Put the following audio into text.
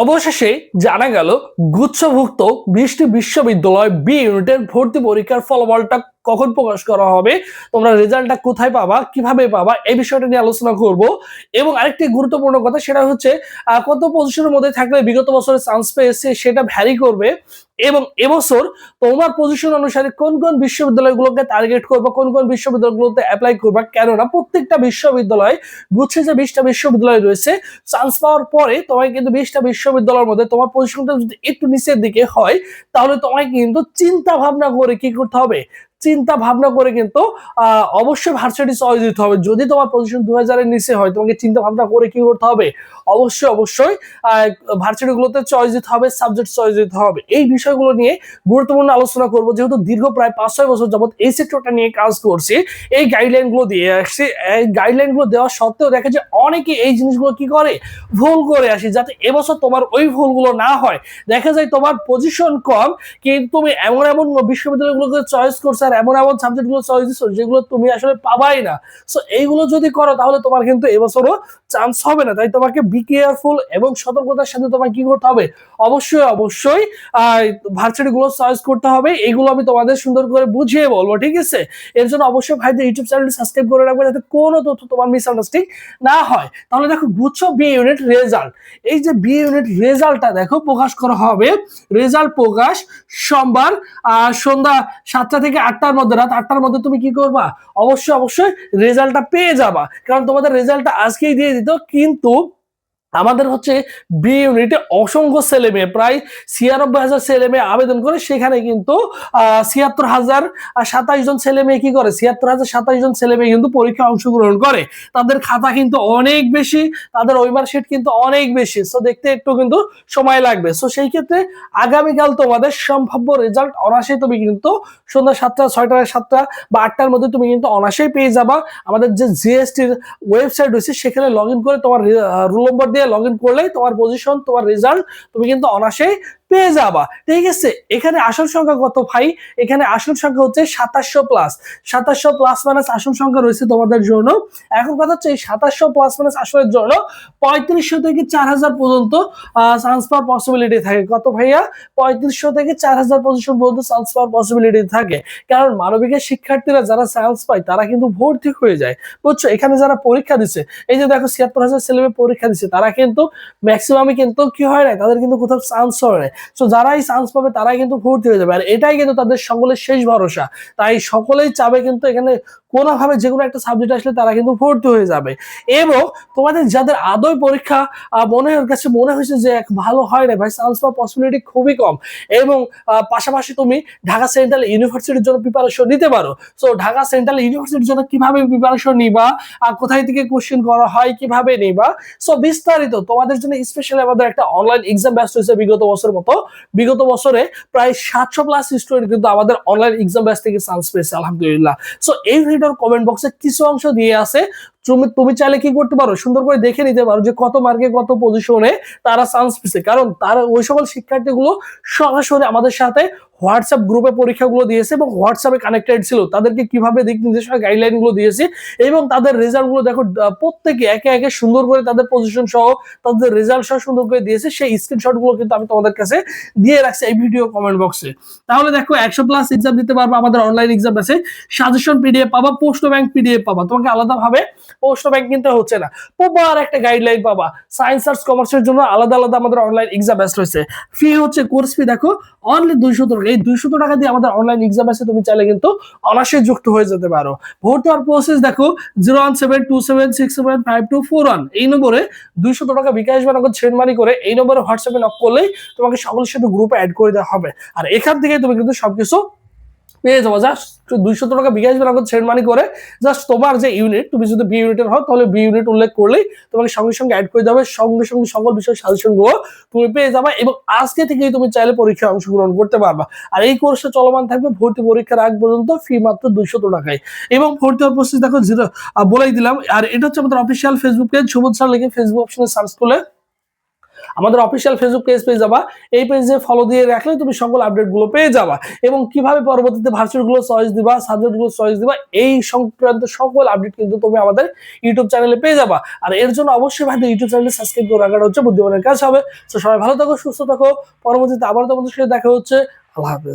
অবশেষে জানা গেল গুচ্ছভুক্ত 20টি বিশ্ববিদ্যালয় বি ইউনিটের ভর্তি পরীক্ষার ফলাফলটা কখন প্রকাশ করা হবে, তোমরা রেজাল্টটা কোথায় পাবা, কিভাবে পাবা, এই বিষয়টা নিয়ে আলোচনা করব। এবং আরেকটি গুরুত্বপূর্ণ কথা সেটা হচ্ছে কত পজিশনের মধ্যে থাকলে বিগত বছরে চান্স পেয়েছে সেটা ভ্যারি করবে। এবং এবছর তোমার পজিশন অনুসারে কোন কোন বিশ্ববিদ্যালয়গুলোকে টার্গেট করবে, কোন কোন বিশ্ববিদ্যালয়গুলোতে অ্যাপ্লাই করবে, কেননা প্রত্যেকটা বিশ্ববিদ্যালয় গুচ্ছে যে 20টা বিশ্ববিদ্যালয় রয়েছে চান্স পাওয়ার পরে তোমায় কিন্তু 20টা বিশ্ববিদ্যালয়ের মধ্যে তোমার পজিশনটা যদি একটু নিচের দিকে হয় তাহলে তোমায় কিন্তু চিন্তা ভাবনা করে কি করতে হবে, চিন্তা ভাবনা করে কিন্তু অবশ্যই ভার্সিটি চয়েস দিতে হবে। যদি তোমার পজিশন 2000-এর নিচে হয় তোমাকে চিন্তা ভাবনা করে কি করতে হবে, অবশ্যই অবশ্যই ভার্সিটিগুলোতে চয়েস দিতে হবে, সাবজেক্ট চয়েস দিতে হবে। এই বিষয়গুলো নিয়ে গুরুত্বপূর্ণ আলোচনা করব, যেহেতু দীর্ঘ প্রায় 5-6 বছর যাবত এই সেক্টরটা নিয়ে কাজ করছি, এই গাইডলাইনগুলো দিয়ে আসছি। এই গাইডলাইনগুলো দেওয়া সত্ত্বেও দেখা যায় অনেকে এই জিনিসগুলো কি করে, ভুল করে আসি। যাতে এবছর তোমার ওই ভুলগুলো না হয়, দেখা যায় তোমার পজিশন কম কিন্তু তুমি এমন এমন বিশ্ববিদ্যালয়গুলোকে চয়েস করছো আর এমন এমন সাবজেক্টগুলো চয়েস দিচ্ছ যেগুলো তুমি আসলে পাবাই না। সো এইগুলো যদি করো তাহলে তোমার কিন্তু এবছরও চান্স হবে না। তাই তোমাকে বি কেয়ারফুল এবং সতর্কতার সাথে তোমাকে কি করতে হবে, অবশ্যই অবশ্যই ভার্সিটিগুলো চয়েস করতে হবে। এইগুলো আমি তোমাদের সুন্দর করে বুঝিয়ে বলবো, ঠিক আছে? এর জন্য অবশ্যই ভাইদের ইউটিউব চ্যানেলটি সাবস্ক্রাইব করে রাখবে যাতে কোনো তথ্য তোমার মিসআন্ডারস্ট্যান্ডিং না হয়। তাহলে দেখো গুচ্ছ বি ইউনিট রেজাল্ট, এই যে বি ইউনিট রেজাল্টটা দেখো প্রকাশ করা হবে। রেজাল্ট প্রকাশ সোমবার সন্ধ্যা 7টা থেকে 8টার মধ্যে, রাত 8টার মধ্যে তুমি কি করবা, অবশ্যই অবশ্যই রেজাল্টটা পেয়ে যাবা। কারণ তোমাদের রেজাল্টটা আজকেই দিয়ে দিত, কিন্তু আমাদের হচ্ছে বি ইউনিটে অসংখ্য ছেলে মেয়ে, প্রায় 96,000 ছেলে মেয়ে আবেদন করে। সেখানে কিন্তু 76,027 জন ছেলে মেয়ে কি করে, 76,027 জন ছেলে মেয়ে কিন্তু পরীক্ষা অংশগ্রহণ করে। তাদের খাতা কিন্তু অনেক বেশি, তাদের ওয়েমার শিট কিন্তু অনেক বেশি, সো দেখতে একটু কিন্তু সময় লাগবে। সো সেই ক্ষেত্রে আগামীকাল তোমাদের সম্ভাব্য রেজাল্ট অনায়াসেই তুমি কিন্তু সন্ধ্যা 7টা, 6টা, 7টা বা 8টার মধ্যে তুমি কিন্তু অনায়াসেই পেয়ে যাবা। আমাদের যে জিএসটির ওয়েবসাইট রয়েছে সেখানে লগ ইন করে তোমার রোল নম্বর দিয়ে লগ ইন করলেই তোমার পজিশন, তোমার রেজাল্ট তুমি কিন্তু অনায়াসেই পেয়ে যাবা, ঠিক আছে? এখানে আসল সংখ্যা কত ভাই? এখানে আসল সংখ্যা হচ্ছে 2700 প্লাস। 2700 প্লাস মাইনাস আসল সংখ্যা রয়েছে তোমাদের জন্য। এখন কথা হচ্ছে এই 2700 প্লাস মাইনাস আসলের জন্য 3500 থেকে 4000 পর্যন্ত চান্স পাওয়ার পসিবিলিটি থাকে। কত ভাইয়া? 3500 থেকে 4000 পজিশন পর্যন্ত চান্স পাওয়ার পসিবিলিটি থাকে। কারণ মানবিকের শিক্ষার্থীরা যারা চান্স পায় তারা কিন্তু ভর্তি হয়ে যায়, বুঝছো? এখানে যারা পরীক্ষা দিচ্ছে, এই যে দেখো 76,000 ছেলে মেয়ে পরীক্ষা দিচ্ছে, তারা কিন্তু ম্যাক্সিমামই কিন্তু কি হয় না, তাদের কিন্তু কোথাও চান্স হয় না। সো যারাই চান্স পাবে তারাই কিন্তু ভর্তি হয়ে যাবে, আর এটাই কিন্তু তাদের সকলের শেষ ভরসা। তাই সকলেই চাবে কিন্তু এখানে কোনোভাবে যে কোনো একটা সাবজেক্ট আসলে তারা কিন্তু ভর্তি হয়ে যাবে। এবং তোমাদের যাদের আদৌ পরীক্ষা কাছে মনে হয়েছে যে ভালো হয় না ভাই, চান্স পাওয়ার পসিবিলিটি খুবই কম, এবং পাশাপাশি তুমি ঢাকা সেন্ট্রাল ইউনিভার্সিটির জন্য প্রিপারেশন নিতে পারো। সো ঢাকা সেন্ট্রাল ইউনিভার্সিটির জন্য কিভাবে প্রিপারেশন নিবা, কোথায় থেকে কোশ্চেন করা হয়, কিভাবে নিবা, সো বিস্তারিত তোমাদের জন্য স্পেশালি আমাদের একটা অনলাইন এক্সাম ব্যাচ হয়েছে বিগত বছরের মতো। বিগত বছরে প্রায় 700 প্লাস স্টুডেন্ট কিন্তু আমাদের অনলাইন এক্সাম ব্যাচ থেকে চান্স পেয়েছে, আলহামদুলিল্লাহ। সো এই ভিডিওর কমেন্ট বক্সে কিছু অংশ দিয়ে আছে, তুমি চাইলে কি করতে পারো, সুন্দর করে দেখে নিতে পারো যে কত মার্কে কত পজিশনে তারা চান্স পেয়েছে। কারণ তারা ওই সকল শিক্ষার্থীগুলো সরাসরি আমাদের সাথে হোয়াটসঅ্যাপ গ্রুপে পরীক্ষাগুলো দিয়েছে এবং হোয়াটসঅ্যাপে কানেক্টেড ছিল। তাদেরকে কিভাবে দিক নির্দেশনা গাইডলাইন গুলো দিয়েছে এবং তাদের রেজাল্ট গুলো দেখো প্রত্যেকে একে একে সুন্দর করে তাদের পজিশন সহ তাদের রেজাল্ট সহ সুন্দর করে দিয়েছে। সেই স্ক্রিনশট গুলো কিন্তু আমি তোমাদের কাছে দিয়ে রাখছি এই ভিডিও কমেন্ট বক্সে। তাহলে দেখো 100 প্লাস এক্সাম দিতে পারবা আমাদের অনলাইন এক্সাম আছে। সাজেশন পিডিএফ পাবা, পোস্ট ব্যাংক পিডিএফ পাবা, তোমাকে আলাদাভাবে পোস্ট ব্যাংক কিনতে হচ্ছে না। প্রপার একটা গাইডলাইন পাবা। সায়েন্স আর্টস কমার্সের জন্য আলাদা আলাদা আমাদের অনলাইন এক্সাম ব্যাচ রয়েছে। ফি হচ্ছে কোর্স ফি দেখো অনলি 200 টাকা। এই 200 টাকা দিয়ে আমাদের অনলাইন এক্সাম আছে, তুমি চাইলে কিন্তু অনায়াসে যুক্ত হয়ে যেতে পারো। ভর্তি হওয়ার প্রসেস দেখো 01727675241 এই নম্বরে 200 টাকা বিকাশ বা নগদ সেন্ড মানি করে এই নম্বরে হোয়াটসঅ্যাপে নক করলেই তোমাকে সকলের সাথে গ্রুপে অ্যাড করে দেওয়া হবে। আর এখান থেকে তুমি কিন্তু সবকিছু পেয়ে যাবো। জাস্ট 200 টাকা বিকাশ বা নগদ সেন্ড মানি করে জাস্ট তোমার যে ইউনিট, তুমি যদি বি ইউনিটের হও তাহলে বি ইউনিট উল্লেখ করলেই তোমাকে সঙ্গে সঙ্গে অ্যাড করে দেবে। সঙ্গে সঙ্গে সকল বিষয় সাজেশন গুলো তুমি পেয়ে যাবে এবং আজকে থেকেই তুমি চাইলে পরীক্ষায় অংশগ্রহণ করতে পারবা। আর এই কোর্সটা চলমান থাকবে ভর্তি পরীক্ষার আগ পর্যন্ত, ফি মাত্র 200 টাকায়। এবং ভর্তি হওয়ার প্রসেস দেখো বলেই দিলাম। আর এটা হচ্ছে আমাদের official Facebook page, Subodh sir লিখে ফেসবুক অপশনে সার্চ করলে আমাদের অফিসিয়াল ফেসবুক পেজ পেয়ে যাবা, এই পেজে ফলো দিয়ে রাখলে তুমি সকল আপডেট গুলো পেয়ে যাবা, এবং কিভাবে পরবর্তীতে ভার্সিটি গুলো চয়েস দিবা, সাবজেক্ট গুলো চয়েস দিবা, এই সংক্রান্ত সকল আপডেট কিন্তু তুমি আমাদের ইউটিউব চ্যানেলে পেয়ে যাবা। আর এর জন্য অবশ্যই ভাই ইউটিউব চ্যানেলে সাবস্ক্রাইব করে রাখাটা হচ্ছে বুদ্ধিমানের কাজ হবে। তো সবাই ভালো থাকো, সুস্থ থাকো, পরবর্তীতে আবার তোমাদের সাথে দেখা হচ্ছে। আল্লাহ হাফেজ।